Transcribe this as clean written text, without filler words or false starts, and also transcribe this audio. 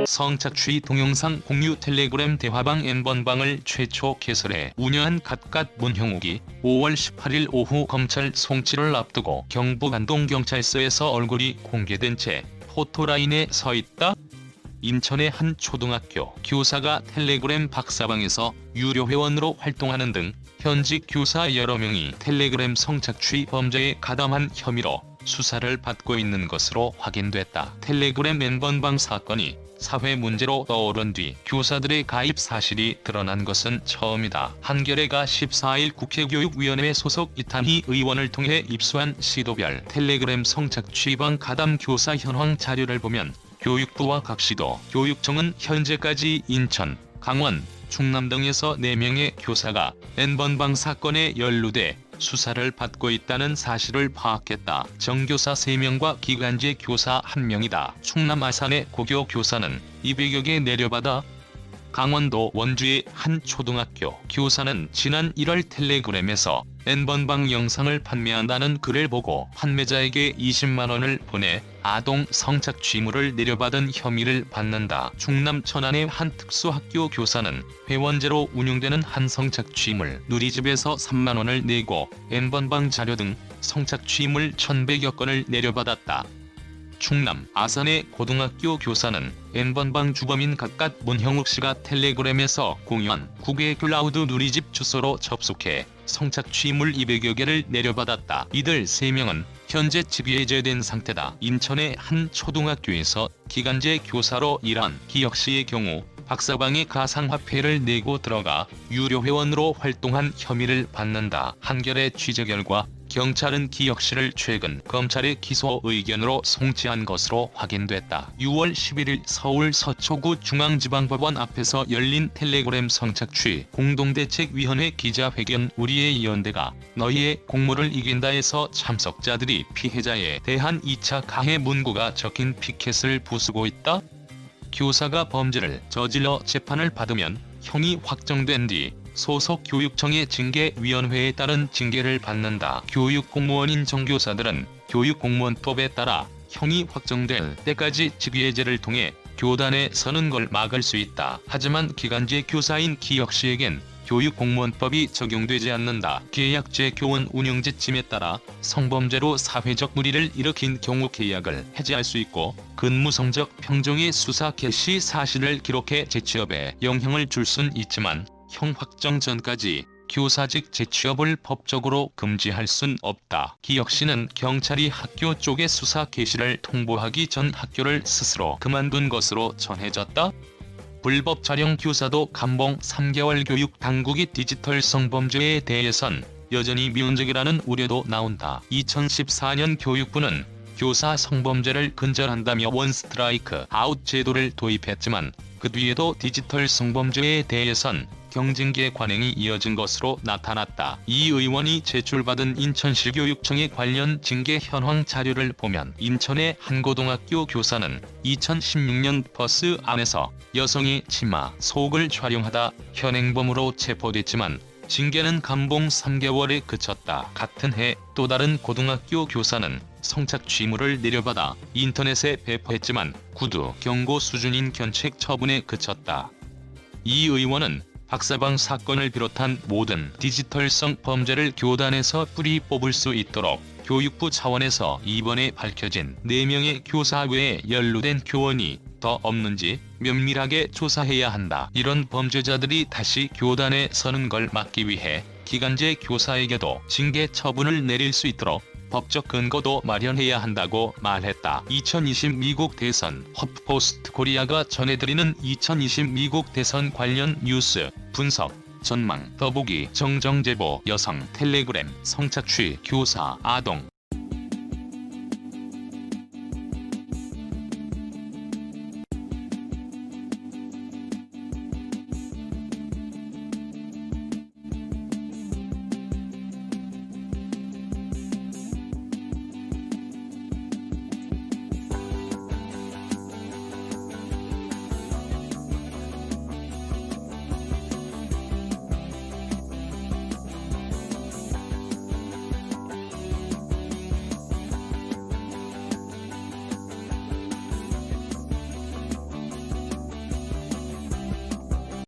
성착취 동영상 공유 텔레그램 대화방 N번방을 최초 개설해 운영한 갓갓 문형욱이 5월 18일 오후 검찰 송치를 앞두고 경북 안동경찰서에서 얼굴이 공개된 채 포토라인에 서 있다. 인천의 한 초등학교 교사가 텔레그램 박사방에서 유료 회원으로 활동하는 등 현직 교사 여러 명이 텔레그램 성착취 범죄에 가담한 혐의로 수사를 받고 있는 것으로 확인됐다. 텔레그램 N번방 사건이 사회 문제로 떠오른 뒤 교사들의 가입 사실이 드러난 것은 처음이다. 한겨레가 14일 국회교육위원회 소속 이탄희 의원을 통해 입수한 시도별 텔레그램 성착취방 가담 교사 현황 자료를 보면 교육부와 각시도, 교육청은 현재까지 인천, 강원, 충남 등에서 4명의 교사가 N번방 사건에 연루돼 수사를 받고 있다는 사실을 파악했다. 정교사 3명과 기간제 교사 1명이다. 충남 아산의 고교 교사는 200여 개 내려받아 강원도 원주의 한 초등학교 교사는 지난 1월 텔레그램에서 N번방 영상을 판매한다는 글을 보고 판매자에게 20만원을 보내 아동 성착취물을 내려받은 혐의를 받는다. 충남 천안의 한 특수학교 교사는 회원제로 운영되는 한 성착취물 누리집에서 3만원을 내고 N번방 자료 등 성착취물 1100여 건을 내려받았다. 충남 아산의 고등학교 교사는 N번방 주범인 갓갓 문형욱 씨가 텔레그램에서 공유한 국외 클라우드 누리집 주소로 접속해 성착취물 200여 개를 내려받았다. 이들 3명은 현재 집이 해제된 상태다. 인천의 한 초등학교에서 기간제 교사로 일한 기혁 씨의 경우 박사방에 가상화폐를 내고 들어가 유료 회원으로 활동한 혐의를 받는다. 한겨레 취재 결과 경찰은 기혁 씨를 최근 검찰의 기소 의견으로 송치한 것으로 확인됐다. 6월 11일 서울 서초구 중앙지방법원 앞에서 열린 텔레그램 성착취 공동대책위원회 기자회견 우리의 연대가 너희의 공모를 이긴다에서 참석자들이 피해자에 대한 2차 가해 문구가 적힌 피켓을 부수고 있다. 교사가 범죄를 저질러 재판을 받으면 형이 확정된 뒤 소속 교육청의 징계위원회에 따른 징계를 받는다. 교육공무원인 정교사들은 교육공무원법에 따라 형이 확정될 때까지 직위해제를 통해 교단에 서는 걸 막을 수 있다. 하지만 기간제 교사인 기혁 씨에겐 교육공무원법이 적용되지 않는다. 계약제 교원 운영지침에 따라 성범죄로 사회적 물의를 일으킨 경우 계약을 해지할 수 있고 근무 성적 평정의 수사 개시 사실을 기록해 재취업에 영향을 줄 순 있지만 형 확정 전까지 교사직 재취업을 법적으로 금지할 순 없다. 기혁 씨는 경찰이 학교 쪽에 수사 개시를 통보하기 전 학교를 스스로 그만둔 것으로 전해졌다. 불법 촬영 교사도 감봉 3개월 교육 당국이 디지털 성범죄에 대해선 여전히 미온적이라는 우려도 나온다. 2014년 교육부는 교사 성범죄를 근절한다며 원스트라이크 아웃 제도를 도입했지만 그 뒤에도 디지털 성범죄에 대해선 경징계 관행이 이어진 것으로 나타났다. 이 의원이 제출받은 인천시 교육청의 관련 징계 현황 자료를 보면 인천의 한 고등학교 교사는 2016년 버스 안에서 여성의 치마, 속을 촬영하다 현행범으로 체포됐지만 징계는 감봉 3개월에 그쳤다. 같은 해 또 다른 고등학교 교사는 성착취물을 내려받아 인터넷에 배포했지만 구두 경고 수준인 견책 처분에 그쳤다. 이 의원은 박사방 사건을 비롯한 모든 디지털성 범죄를 교단에서 뿌리 뽑을 수 있도록 교육부 차원에서 이번에 밝혀진 4명의 교사 외에 연루된 교원이 더 없는지 면밀하게 조사해야 한다. 이런 범죄자들이 다시 교단에 서는 걸 막기 위해 기간제 교사에게도 징계 처분을 내릴 수 있도록 법적 근거도 마련해야 한다고 말했다. 2020 미국 대선 허프포스트 코리아가 전해드리는 2020 미국 대선 관련 뉴스 분석 전망 더보기 정정제보 여성 텔레그램 성착취 교사 아동